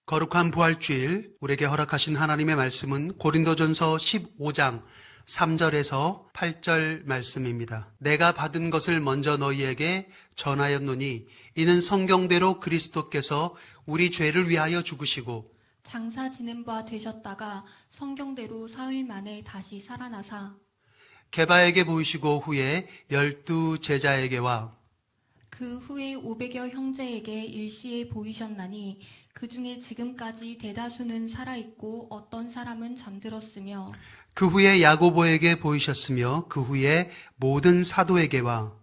거룩한 부활주일 우리에게 허락하신 하나님의 말씀은 고린도전서 15장 3절에서 8절 말씀입니다. 내가 받은 것을 먼저 너희에게 전하였노니 이는 성경대로 그리스도께서 우리 죄를 위하여 죽으시고 장사 지는 바 되셨다가 성경대로 사흘 만에 다시 살아나사 게바에게 보이시고 후에 12 제자에게와 그 후에 500여 형제에게 일시에 보이셨나니 그 중에 지금까지 대다수는 살아있고 어떤 사람은 잠들었으며 그 후에 야고보에게 보이셨으며 그 후에 모든 사도에게와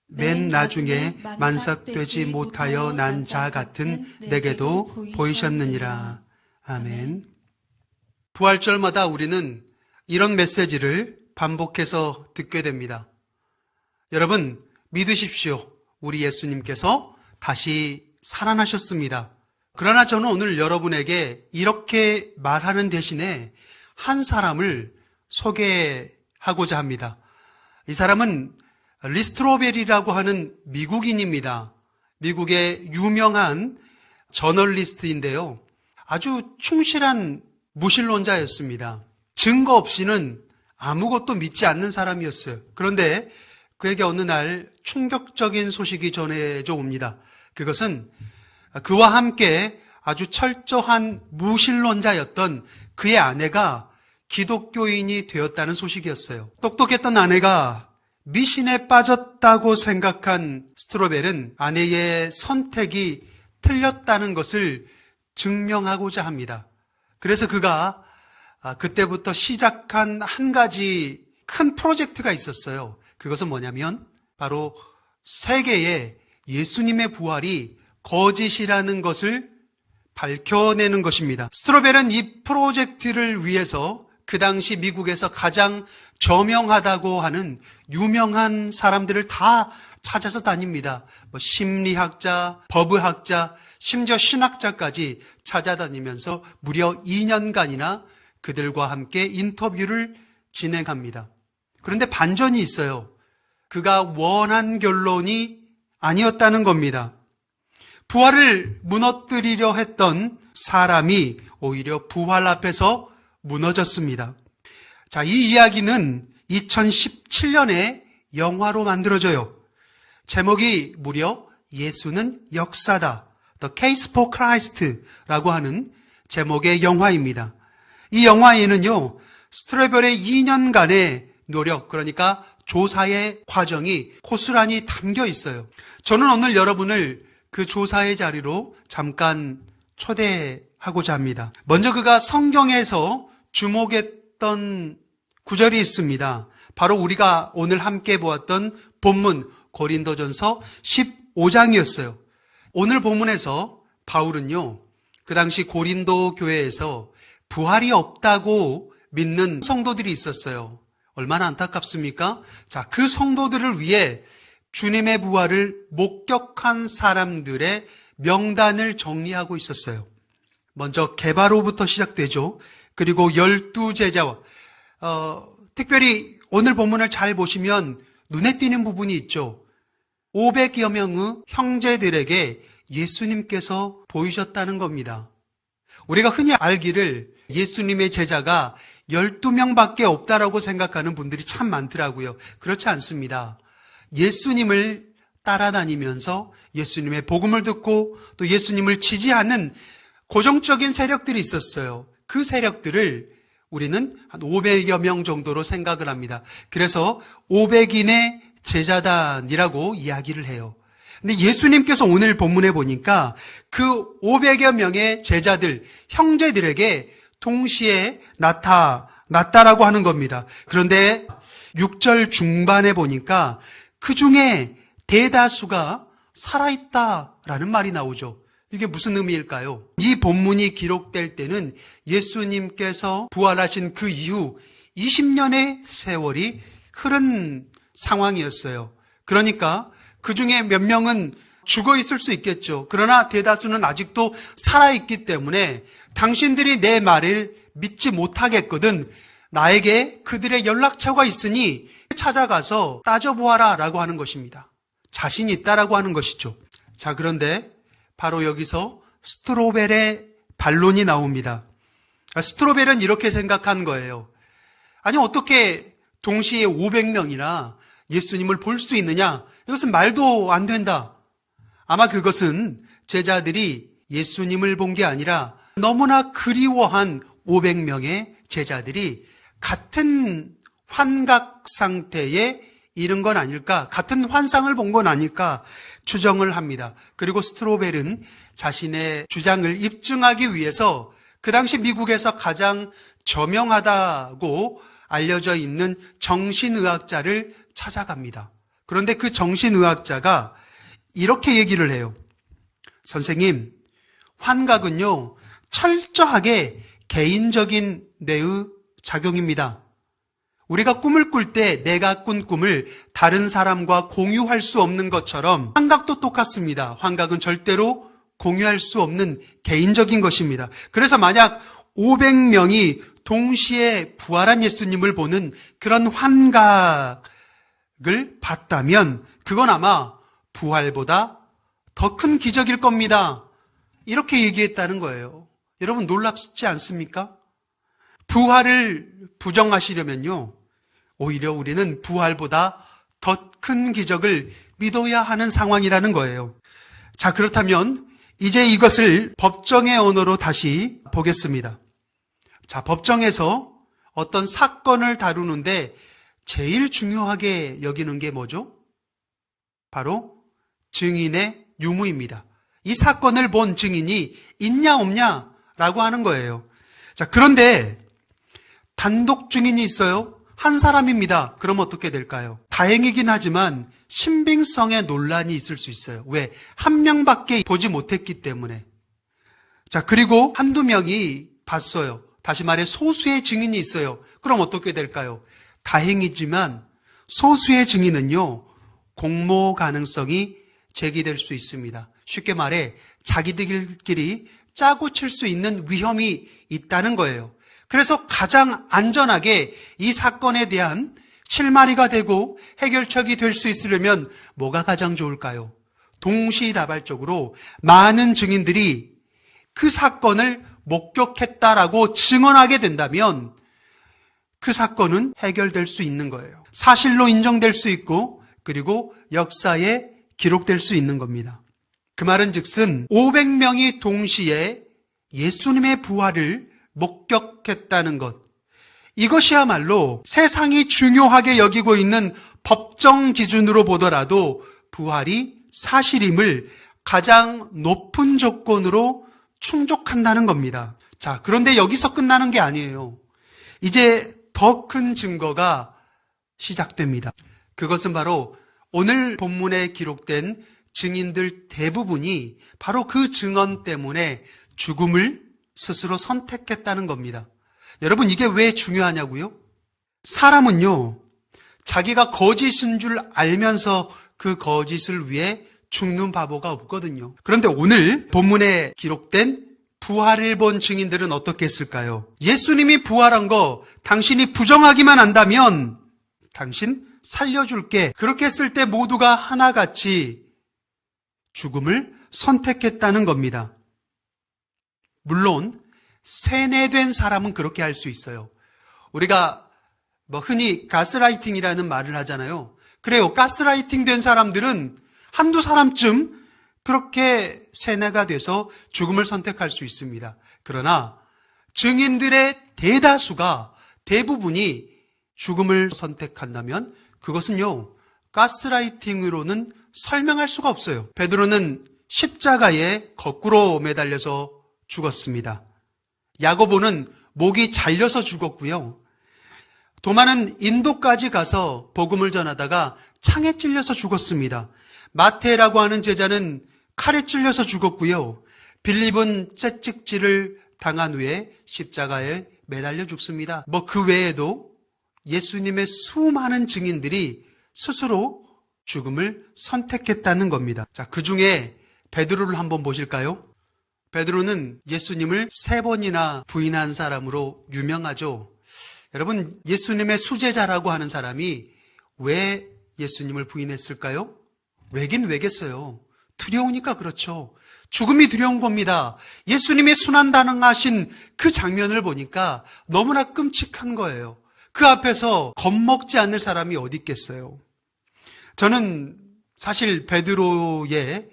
맨 나중에 만삭되지 못하여 난 자 같은 내게도 보이셨느니라. 아멘. 부활절마다 우리는 이런 메시지를 반복해서 듣게 됩니다. 여러분 믿으십시오. 우리 예수님께서 다시 살아나셨습니다. 그러나 저는 오늘 여러분에게 이렇게 말하는 대신에 한 사람을 소개하고자 합니다. 이 사람은 리스트로벨이라고 하는 미국인입니다. 미국의 유명한 저널리스트인데요. 아주 충실한 무신론자였습니다. 증거 없이는 아무것도 믿지 않는 사람이었어요. 그런데 그에게 어느 날 충격적인 소식이 전해져 옵니다. 그것은 그와 함께 아주 철저한 무신론자였던 그의 아내가 기독교인이 되었다는 소식이었어요. 똑똑했던 아내가 미신에 빠졌다고 생각한 스트로벨은 아내의 선택이 틀렸다는 것을 증명하고자 합니다. 그래서 그가 그때부터 시작한 한 가지 큰 프로젝트가 있었어요. 그것은 뭐냐면 바로 세계에 예수님의 부활이 거짓이라는 것을 밝혀내는 것입니다. 스트로벨은 이 프로젝트를 위해서 그 당시 미국에서 가장 저명하다고 하는 유명한 사람들을 다 찾아서 다닙니다. 심리학자, 법의학자, 심지어 신학자까지 찾아다니면서 무려 2년간이나 그들과 함께 인터뷰를 진행합니다. 그런데 반전이 있어요. 그가 원한 결론이 아니었다는 겁니다. 부활을 무너뜨리려 했던 사람이 오히려 부활 앞에서 무너졌습니다. 자, 이 이야기는 2017년에 영화로 만들어져요. 제목이 무려 예수는 역사다. The Case for Christ라고 하는 제목의 영화입니다. 이 영화에는요, 스트로벨의 2년간의 노력, 그러니까 조사의 과정이 고스란히 담겨 있어요. 저는 오늘 여러분을 그 조사의 자리로 잠깐 초대하고자 합니다. 먼저 그가 성경에서 주목했던 구절이 있습니다. 바로 우리가 오늘 함께 보았던 본문 고린도전서 15장이었어요. 오늘 본문에서 바울은요, 그 당시 고린도 교회에서 부활이 없다고 믿는 성도들이 있었어요. 얼마나 안타깝습니까? 자, 그 성도들을 위해 주님의 부활을 목격한 사람들의 명단을 정리하고 있었어요. 먼저 게바로부터 시작되죠. 그리고 12 제자와 특별히 오늘 본문을 잘 보시면 눈에 띄는 부분이 있죠. 500여 명의 형제들에게 예수님께서 보이셨다는 겁니다. 우리가 흔히 알기를 예수님의 제자가 12명밖에 없다라고 생각하는 분들이 참 많더라고요. 그렇지 않습니다. 예수님을 따라다니면서 예수님의 복음을 듣고 또 예수님을 지지하는 고정적인 세력들이 있었어요. 그 세력들을 우리는 한 500여 명 정도로 생각을 합니다. 그래서 500인의 제자단이라고 이야기를 해요. 근데 예수님께서 오늘 본문에 보니까 그 500여 명의 제자들, 형제들에게 동시에 나타났다라고 하는 겁니다. 그런데 6절 중반에 보니까 그 중에 대다수가 살아있다라는 말이 나오죠. 이게 무슨 의미일까요? 이 본문이 기록될 때는 예수님께서 부활하신 그 이후 20년의 세월이 흐른 상황이었어요. 그러니까 그 중에 몇 명은 죽어 있을 수 있겠죠. 그러나 대다수는 아직도 살아있기 때문에 당신들이 내 말을 믿지 못하겠거든. 나에게 그들의 연락처가 있으니 찾아가서 따져보아라 라고 하는 것입니다. 자신이 있다라고 하는 것이죠. 자, 그런데 바로 여기서 스트로벨의 반론이 나옵니다. 스트로벨은 이렇게 생각한 거예요. 아니, 어떻게 동시에 500명이나 예수님을 볼 수 있느냐? 이것은 말도 안 된다. 아마 그것은 제자들이 예수님을 본 게 아니라 너무나 그리워한 500명의 제자들이 같은 환각 상태에 이른 건 아닐까, 같은 환상을 본 건 아닐까 추정을 합니다. 그리고 스트로벨은 자신의 주장을 입증하기 위해서 그 당시 미국에서 가장 저명하다고 알려져 있는 정신의학자를 찾아갑니다. 그런데 그 정신의학자가 이렇게 얘기를 해요. 선생님, 환각은요, 철저하게 개인적인 뇌의 작용입니다. 우리가 꿈을 꿀 때 내가 꾼 꿈을 다른 사람과 공유할 수 없는 것처럼 환각도 똑같습니다. 환각은 절대로 공유할 수 없는 개인적인 것입니다. 그래서 만약 500명이 동시에 부활한 예수님을 보는 그런 환각을 봤다면 그건 아마 부활보다 더 큰 기적일 겁니다. 이렇게 얘기했다는 거예요. 여러분 놀랍지 않습니까? 부활을 부정하시려면요, 오히려 우리는 부활보다 더 큰 기적을 믿어야 하는 상황이라는 거예요. 자, 그렇다면 이제 이것을 법정의 언어로 다시 보겠습니다. 자, 법정에서 어떤 사건을 다루는데 제일 중요하게 여기는 게 뭐죠? 바로 증인의 유무입니다. 이 사건을 본 증인이 있냐 없냐라고 하는 거예요. 자, 그런데 단독 증인이 있어요. 한 사람입니다. 그럼 어떻게 될까요? 다행이긴 하지만 신빙성의 논란이 있을 수 있어요. 왜? 한 명밖에 보지 못했기 때문에. 자, 그리고 한두 명이 봤어요. 다시 말해 소수의 증인이 있어요. 그럼 어떻게 될까요? 다행이지만 소수의 증인은요, 공모 가능성이 제기될 수 있습니다. 쉽게 말해 자기들끼리 짜고 칠 수 있는 위험이 있다는 거예요. 그래서 가장 안전하게 이 사건에 대한 실마리가 되고 해결책이 될 수 있으려면 뭐가 가장 좋을까요? 동시다발적으로 많은 증인들이 그 사건을 목격했다라고 증언하게 된다면 그 사건은 해결될 수 있는 거예요. 사실로 인정될 수 있고 그리고 역사에 기록될 수 있는 겁니다. 그 말은 즉슨 500명이 동시에 예수님의 부활을 목격했다는 것, 이것이야말로 세상이 중요하게 여기고 있는 법정 기준으로 보더라도 부활이 사실임을 가장 높은 조건으로 충족한다는 겁니다. 자, 그런데 여기서 끝나는 게 아니에요. 이제 더 큰 증거가 시작됩니다. 그것은 바로 오늘 본문에 기록된 증인들 대부분이 바로 그 증언 때문에 죽음을 스스로 선택했다는 겁니다. 여러분, 이게 왜 중요하냐고요? 사람은요, 자기가 거짓인 줄 알면서 그 거짓을 위해 죽는 바보가 없거든요. 그런데 오늘 본문에 기록된 부활을 본 증인들은 어떻게 했을까요? 예수님이 부활한 거 당신이 부정하기만 한다면 당신 살려줄게. 그렇게 했을 때 모두가 하나같이 죽음을 선택했다는 겁니다. 물론 세뇌된 사람은 그렇게 할 수 있어요. 우리가 흔히 가스라이팅이라는 말을 하잖아요. 그래요. 가스라이팅 된 사람들은 한두 사람쯤 그렇게 세뇌가 돼서 죽음을 선택할 수 있습니다. 그러나 증인들의 대부분이 죽음을 선택한다면 그것은요, 가스라이팅으로는 설명할 수가 없어요. 베드로는 십자가에 거꾸로 매달려서 죽었습니다. 야고보는 목이 잘려서 죽었고요. 도마는 인도까지 가서 복음을 전하다가 창에 찔려서 죽었습니다. 마태라고 하는 제자는 칼에 찔려서 죽었고요. 빌립은 채찍질을 당한 후에 십자가에 매달려 죽습니다. 그 외에도 예수님의 수많은 증인들이 스스로 죽음을 선택했다는 겁니다. 자, 그 중에 베드로를 한번 보실까요? 베드로는 예수님을 3번이나 부인한 사람으로 유명하죠. 여러분, 예수님의 수제자라고 하는 사람이 왜 예수님을 부인했을까요? 왜긴 왜겠어요. 두려우니까 그렇죠. 죽음이 두려운 겁니다. 예수님의 순환단항하신 그 장면을 보니까 너무나 끔찍한 거예요. 그 앞에서 겁먹지 않을 사람이 어디 있겠어요. 저는 사실 베드로의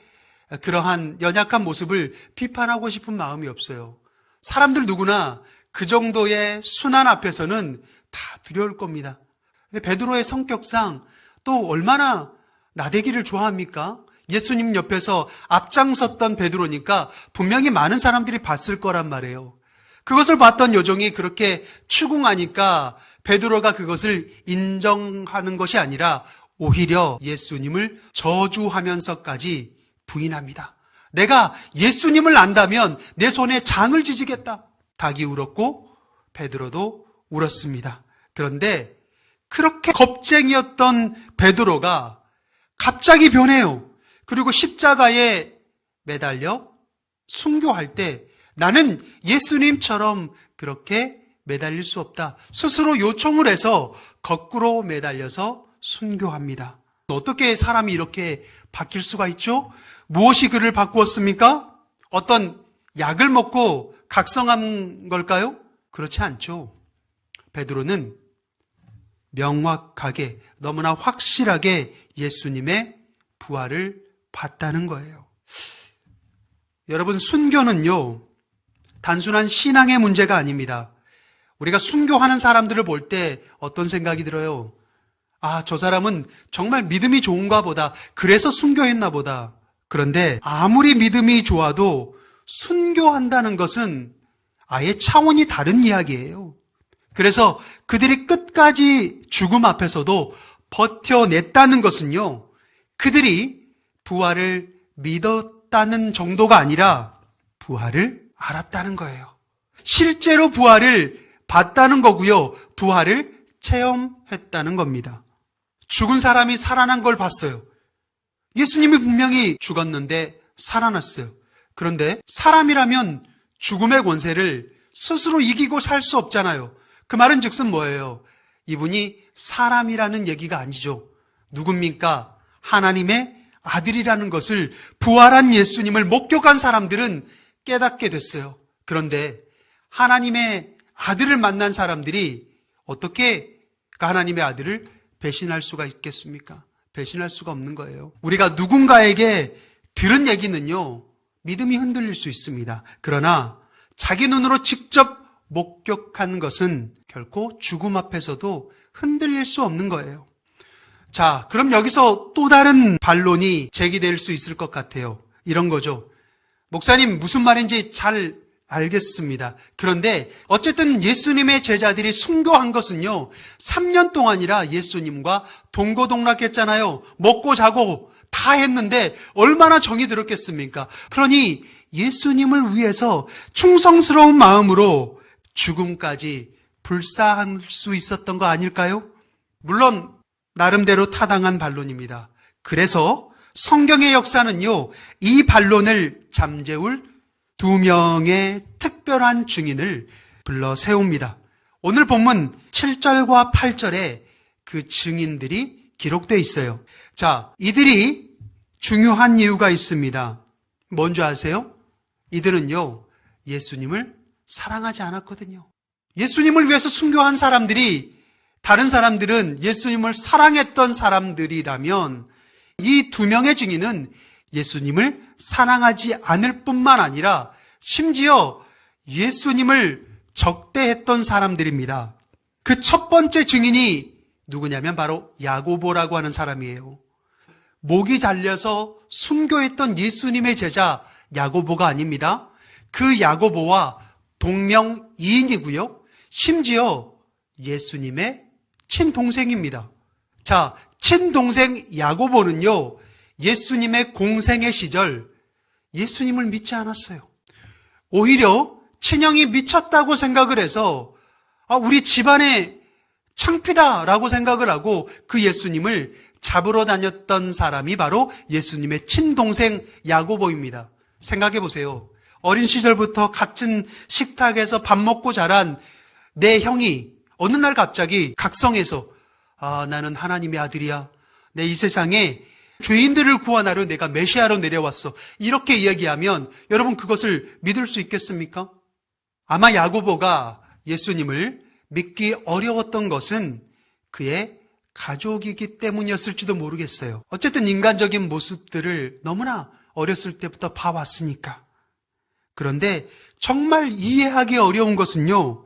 그러한 연약한 모습을 비판하고 싶은 마음이 없어요. 사람들 누구나 그 정도의 순환 앞에서는 다 두려울 겁니다. 근데 베드로의 성격상 또 얼마나 나대기를 좋아합니까? 예수님 옆에서 앞장섰던 베드로니까 분명히 많은 사람들이 봤을 거란 말이에요. 그것을 봤던 요정이 그렇게 추궁하니까 베드로가 그것을 인정하는 것이 아니라 오히려 예수님을 저주하면서까지 부인합니다. 내가 예수님을 안다면 내 손에 장을 지지겠다. 닭이 울었고 베드로도 울었습니다. 그런데 그렇게 겁쟁이였던 베드로가 갑자기 변해요. 그리고 십자가에 매달려 순교할 때 나는 예수님처럼 그렇게 매달릴 수 없다. 스스로 요청을 해서 거꾸로 매달려서 순교합니다. 어떻게 사람이 이렇게 바뀔 수가 있죠? 무엇이 그를 바꾸었습니까? 어떤 약을 먹고 각성한 걸까요? 그렇지 않죠. 베드로는 명확하게 너무나 확실하게 예수님의 부활을 봤다는 거예요. 여러분, 순교는요, 단순한 신앙의 문제가 아닙니다. 우리가 순교하는 사람들을 볼 때 어떤 생각이 들어요? 아, 저 사람은 정말 믿음이 좋은가 보다. 그래서 순교했나 보다. 그런데 아무리 믿음이 좋아도 순교한다는 것은 아예 차원이 다른 이야기예요. 그래서 그들이 끝까지 죽음 앞에서도 버텨냈다는 것은요, 그들이 부활을 믿었다는 정도가 아니라 부활을 알았다는 거예요. 실제로 부활을 봤다는 거고요. 부활을 체험했다는 겁니다. 죽은 사람이 살아난 걸 봤어요. 예수님이 분명히 죽었는데 살아났어요. 그런데 사람이라면 죽음의 권세를 스스로 이기고 살 수 없잖아요. 그 말은 즉슨 뭐예요? 이분이 사람이라는 얘기가 아니죠. 누굽니까? 하나님의 아들이라는 것을 부활한 예수님을 목격한 사람들은 깨닫게 됐어요. 그런데 하나님의 아들을 만난 사람들이 어떻게 그 하나님의 아들을 배신할 수가 있겠습니까? 배신할 수가 없는 거예요. 우리가 누군가에게 들은 얘기는요, 믿음이 흔들릴 수 있습니다. 그러나 자기 눈으로 직접 목격한 것은 결코 죽음 앞에서도 흔들릴 수 없는 거예요. 자, 그럼 여기서 또 다른 반론이 제기될 수 있을 것 같아요. 이런 거죠. 목사님, 무슨 말인지 잘 알겠습니다. 그런데 어쨌든 예수님의 제자들이 순교한 것은요, 3년 동안이라 예수님과 동고동락했잖아요. 먹고 자고 다 했는데 얼마나 정이 들었겠습니까? 그러니 예수님을 위해서 충성스러운 마음으로 죽음까지 불사할 수 있었던 거 아닐까요? 물론 나름대로 타당한 반론입니다. 그래서 성경의 역사는요, 이 반론을 잠재울 2명의 특별한 증인을 불러 세웁니다. 오늘 본문 7절과 8절에 그 증인들이 기록되어 있어요. 자, 이들이 중요한 이유가 있습니다. 뭔지 아세요? 이들은요, 예수님을 사랑하지 않았거든요. 예수님을 위해서 순교한 사람들이, 다른 사람들은 예수님을 사랑했던 사람들이라면 이 2명의 증인은 예수님을 사랑하지 않을 뿐만 아니라 심지어 예수님을 적대했던 사람들입니다. 그 첫 번째 증인이 누구냐면 바로 야고보라고 하는 사람이에요. 목이 잘려서 순교했던 예수님의 제자 야고보가 아닙니다. 그 야고보와 동명이인이고요. 심지어 예수님의 친동생입니다. 자, 친동생 야고보는요, 예수님의 공생의 시절 예수님을 믿지 않았어요. 오히려 친형이 미쳤다고 생각을 해서 우리 집안의 창피다라고 생각을 하고 그 예수님을 잡으러 다녔던 사람이 바로 예수님의 친동생 야고보입니다. 생각해 보세요. 어린 시절부터 같은 식탁에서 밥 먹고 자란 내 형이 어느 날 갑자기 각성해서 나는 하나님의 아들이야. 내 이 세상에 죄인들을 구원하려 내가 메시아로 내려왔어. 이렇게 이야기하면 여러분 그것을 믿을 수 있겠습니까? 아마 야고보가 예수님을 믿기 어려웠던 것은 그의 가족이기 때문이었을지도 모르겠어요. 어쨌든 인간적인 모습들을 너무나 어렸을 때부터 봐왔으니까. 그런데 정말 이해하기 어려운 것은요,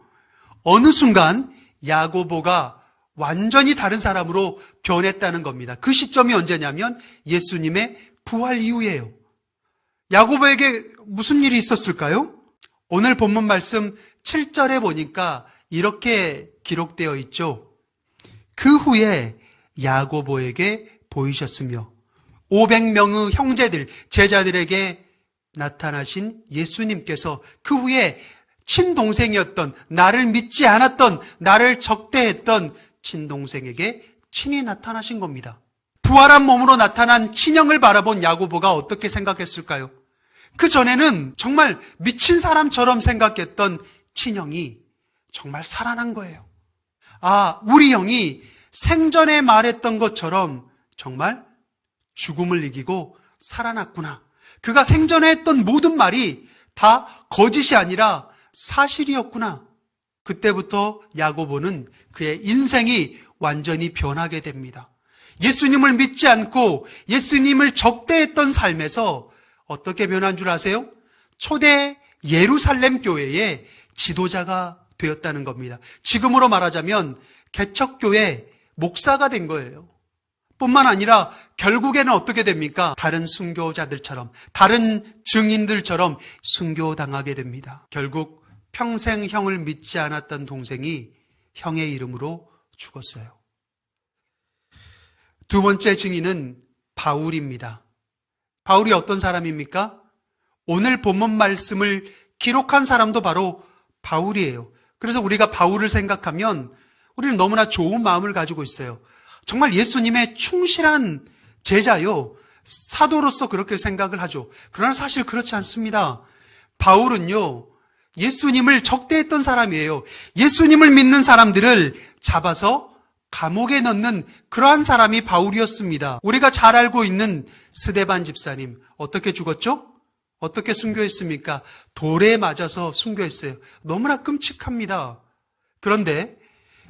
어느 순간 야고보가 완전히 다른 사람으로 변했다는 겁니다. 그 시점이 언제냐면 예수님의 부활 이후예요. 야고보에게 무슨 일이 있었을까요? 오늘 본문 말씀 7절에 보니까 이렇게 기록되어 있죠. 그 후에 야고보에게 보이셨으며 500명의 형제들, 제자들에게 나타나신 예수님께서 그 후에 친동생이었던, 나를 믿지 않았던, 나를 적대했던 친동생에게 친히 나타나신 겁니다. 부활한 몸으로 나타난 친형을 바라본 야고보가 어떻게 생각했을까요? 그 전에는 정말 미친 사람처럼 생각했던 친형이 정말 살아난 거예요. 아, 우리 형이 생전에 말했던 것처럼 정말 죽음을 이기고 살아났구나. 그가 생전에 했던 모든 말이 다 거짓이 아니라 사실이었구나. 그때부터 야고보는 그의 인생이 완전히 변하게 됩니다. 예수님을 믿지 않고 예수님을 적대했던 삶에서 어떻게 변한 줄 아세요? 초대 예루살렘 교회의 지도자가 되었다는 겁니다. 지금으로 말하자면 개척교회 목사가 된 거예요. 뿐만 아니라 결국에는 어떻게 됩니까? 다른 순교자들처럼, 다른 증인들처럼 순교당하게 됩니다. 결국 평생 형을 믿지 않았던 동생이 형의 이름으로 죽었어요. 두 번째 증인은 바울입니다. 바울이 어떤 사람입니까? 오늘 본문 말씀을 기록한 사람도 바로 바울이에요. 그래서 우리가 바울을 생각하면 우리는 너무나 좋은 마음을 가지고 있어요. 정말 예수님의 충실한 제자요. 사도로서 그렇게 생각을 하죠. 그러나 사실 그렇지 않습니다. 바울은요, 예수님을 적대했던 사람이에요. 예수님을 믿는 사람들을 잡아서 감옥에 넣는 그러한 사람이 바울이었습니다. 우리가 잘 알고 있는 스데반 집사님, 어떻게 죽었죠? 어떻게 순교했습니까? 돌에 맞아서 순교했어요. 너무나 끔찍합니다. 그런데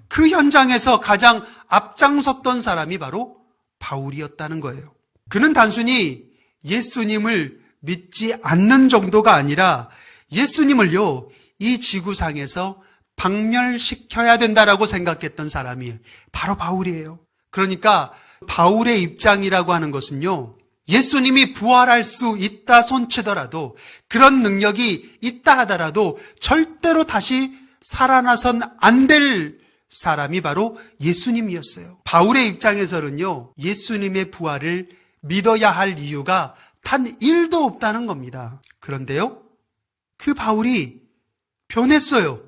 그 현장에서 가장 앞장섰던 사람이 바로 바울이었다는 거예요. 그는 단순히 예수님을 믿지 않는 정도가 아니라 예수님을요, 이 지구상에서 박멸시켜야 된다라고 생각했던 사람이 바로 바울이에요. 그러니까 바울의 입장이라고 하는 것은요, 예수님이 부활할 수 있다 손치더라도, 그런 능력이 있다 하더라도 절대로 다시 살아나선 안 될 사람이 바로 예수님이었어요. 바울의 입장에서는요, 예수님의 부활을 믿어야 할 이유가 단 1도 없다는 겁니다. 그런데요, 그 바울이 변했어요.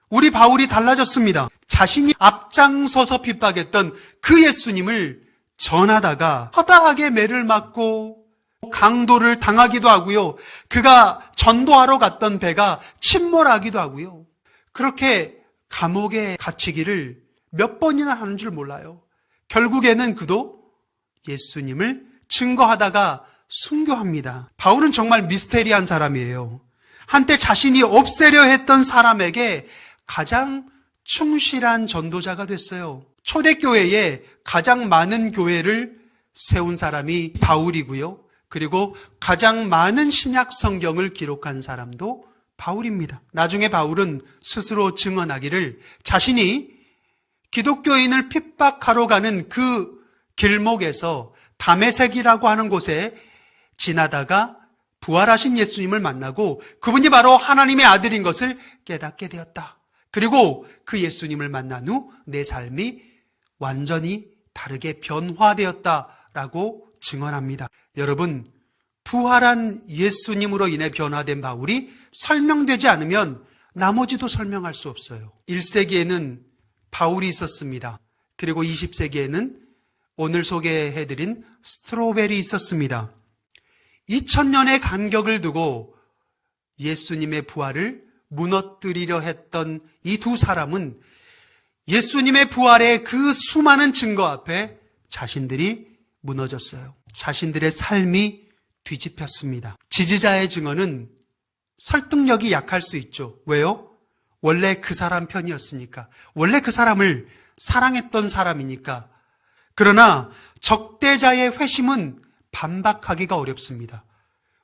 우리 바울이 달라졌습니다. 자신이 앞장서서 핍박했던 그 예수님을 전하다가 허다하게 매를 맞고 강도를 당하기도 하고요. 그가 전도하러 갔던 배가 침몰하기도 하고요. 그렇게 감옥에 갇히기를 몇 번이나 하는 줄 몰라요. 결국에는 그도 예수님을 증거하다가 순교합니다. 바울은 정말 미스테리한 사람이에요. 한때 자신이 없애려 했던 사람에게 가장 충실한 전도자가 됐어요. 초대교회에 가장 많은 교회를 세운 사람이 바울이고요. 그리고 가장 많은 신약 성경을 기록한 사람도 바울입니다. 나중에 바울은 스스로 증언하기를 자신이 기독교인을 핍박하러 가는 그 길목에서 다메섹이라고 하는 곳에 지나다가 부활하신 예수님을 만나고 그분이 바로 하나님의 아들인 것을 깨닫게 되었다. 그리고 그 예수님을 만난 후 내 삶이 완전히 다르게 변화되었다라고 증언합니다. 여러분, 부활한 예수님으로 인해 변화된 바울이 설명되지 않으면 나머지도 설명할 수 없어요. 1세기에는 바울이 있었습니다. 그리고 20세기에는 오늘 소개해드린 스트로벨이 있었습니다. 2000년의 간격을 두고 예수님의 부활을 무너뜨리려 했던 이 두 사람은 예수님의 부활의 그 수많은 증거 앞에 자신들이 무너졌어요. 자신들의 삶이 뒤집혔습니다. 지지자의 증언은 설득력이 약할 수 있죠. 왜요? 원래 그 사람 편이었으니까. 원래 그 사람을 사랑했던 사람이니까. 그러나 적대자의 회심은 반박하기가 어렵습니다.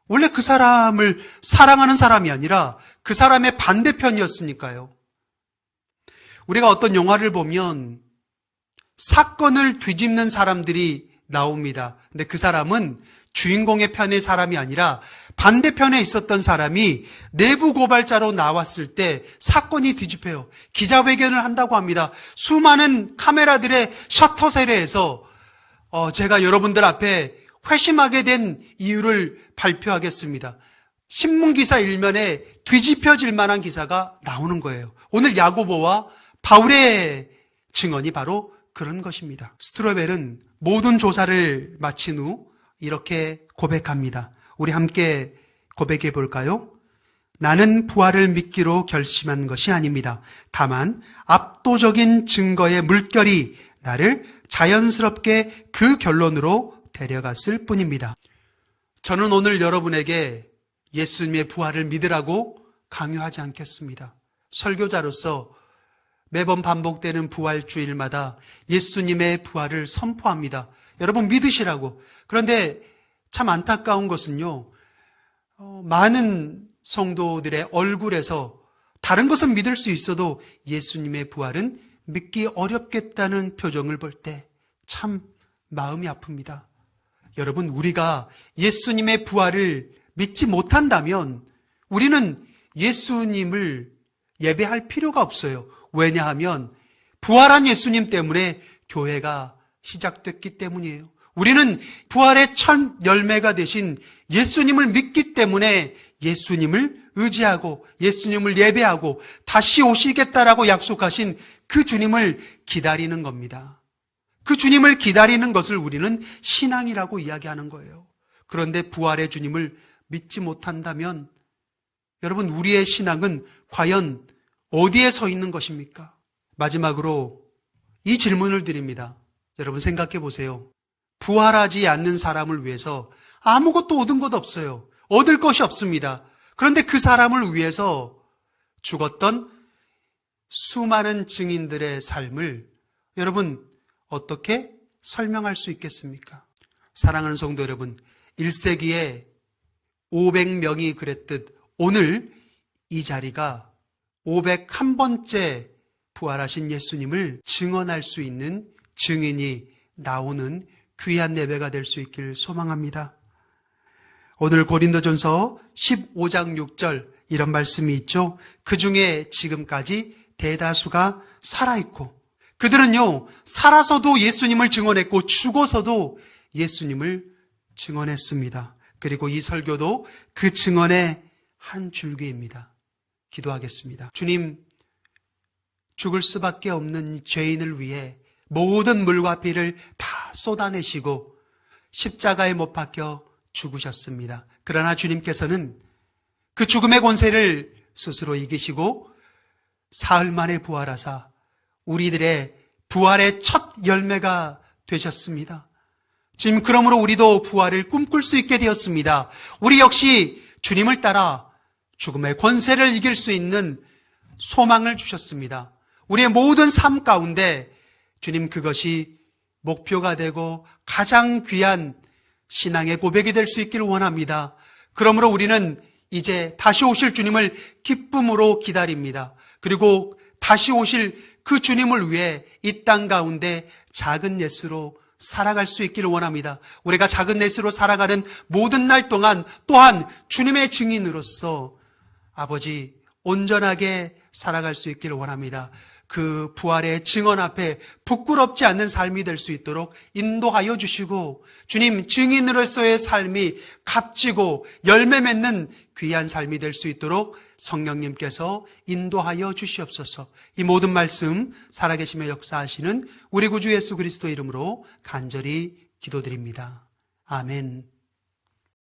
원래 그 사람을 사랑하는 사람이 아니라 그 사람의 반대편이었으니까요. 우리가 어떤 영화를 보면 사건을 뒤집는 사람들이 나옵니다. 근데 그 사람은 주인공의 편의 사람이 아니라 반대편에 있었던 사람이 내부 고발자로 나왔을 때 사건이 뒤집혀요. 기자회견을 한다고 합니다. 수많은 카메라들의 셔터 세례에서 제가 여러분들 앞에 회심하게 된 이유를 발표하겠습니다. 신문기사 일면에 뒤집혀질 만한 기사가 나오는 거예요. 오늘 야고보와 바울의 증언이 바로 그런 것입니다. 스트로벨은 모든 조사를 마친 후 이렇게 고백합니다. 우리 함께 고백해 볼까요? 나는 부활을 믿기로 결심한 것이 아닙니다. 다만 압도적인 증거의 물결이 나를 자연스럽게 그 결론으로 데려갔을 뿐입니다. 저는 오늘 여러분에게 예수님의 부활을 믿으라고 강요하지 않겠습니다. 설교자로서 매번 반복되는 부활주일마다 예수님의 부활을 선포합니다. 여러분 믿으시라고. 그런데 참 안타까운 것은요, 많은 성도들의 얼굴에서 다른 것은 믿을 수 있어도 예수님의 부활은 믿기 어렵겠다는 표정을 볼 때 참 마음이 아픕니다. 여러분, 우리가 예수님의 부활을 믿지 못한다면 우리는 예수님을 예배할 필요가 없어요. 왜냐하면 부활한 예수님 때문에 교회가 시작됐기 때문이에요. 우리는 부활의 첫 열매가 되신 예수님을 믿기 때문에 예수님을 의지하고 예수님을 예배하고 다시 오시겠다라고 약속하신 그 주님을 기다리는 겁니다. 그 주님을 기다리는 것을 우리는 신앙이라고 이야기하는 거예요. 그런데 부활의 주님을 믿지 못한다면 여러분, 우리의 신앙은 과연 어디에 서 있는 것입니까? 마지막으로 이 질문을 드립니다. 여러분 생각해 보세요. 부활하지 않는 사람을 위해서 아무것도 얻은 것 없어요. 얻을 것이 없습니다. 그런데 그 사람을 위해서 죽었던 수많은 증인들의 삶을 여러분 어떻게 설명할 수 있겠습니까? 사랑하는 성도 여러분, 1세기에 500명이 그랬듯 오늘 이 자리가 501번째 부활하신 예수님을 증언할 수 있는 증인이 나오는 귀한 예배가 될 수 있길 소망합니다. 오늘 고린도전서 15장 6절 이런 말씀이 있죠. 그 중에 지금까지 대다수가 살아있고 그들은요 살아서도 예수님을 증언했고 죽어서도 예수님을 증언했습니다. 그리고 이 설교도 그 증언의 한 줄기입니다. 기도하겠습니다. 주님, 죽을 수밖에 없는 죄인을 위해 모든 물과 피를 다 쏟아내시고 십자가에 못 박혀 죽으셨습니다. 그러나 주님께서는 그 죽음의 권세를 스스로 이기시고 사흘 만에 부활하사 우리들의 부활의 첫 열매가 되셨습니다. 지금 그러므로 우리도 부활을 꿈꿀 수 있게 되었습니다. 우리 역시 주님을 따라 죽음의 권세를 이길 수 있는 소망을 주셨습니다. 우리의 모든 삶 가운데 주님 그것이 목표가 되고 가장 귀한 신앙의 고백이 될 수 있기를 원합니다. 그러므로 우리는 이제 다시 오실 주님을 기쁨으로 기다립니다. 그리고 다시 오실 그 주님을 위해 이 땅 가운데 작은 예수로 살아갈 수 있기를 원합니다. 우리가 작은 예수로 살아가는 모든 날 동안 또한 주님의 증인으로서 아버지 온전하게 살아갈 수 있기를 원합니다. 그 부활의 증언 앞에 부끄럽지 않는 삶이 될 수 있도록 인도하여 주시고 주님 증인으로서의 삶이 값지고 열매 맺는 귀한 삶이 될 수 있도록 성령님께서 인도하여 주시옵소서. 이 모든 말씀 살아계시며 역사하시는 우리 구주 예수 그리스도 이름으로 간절히 기도드립니다. 아멘.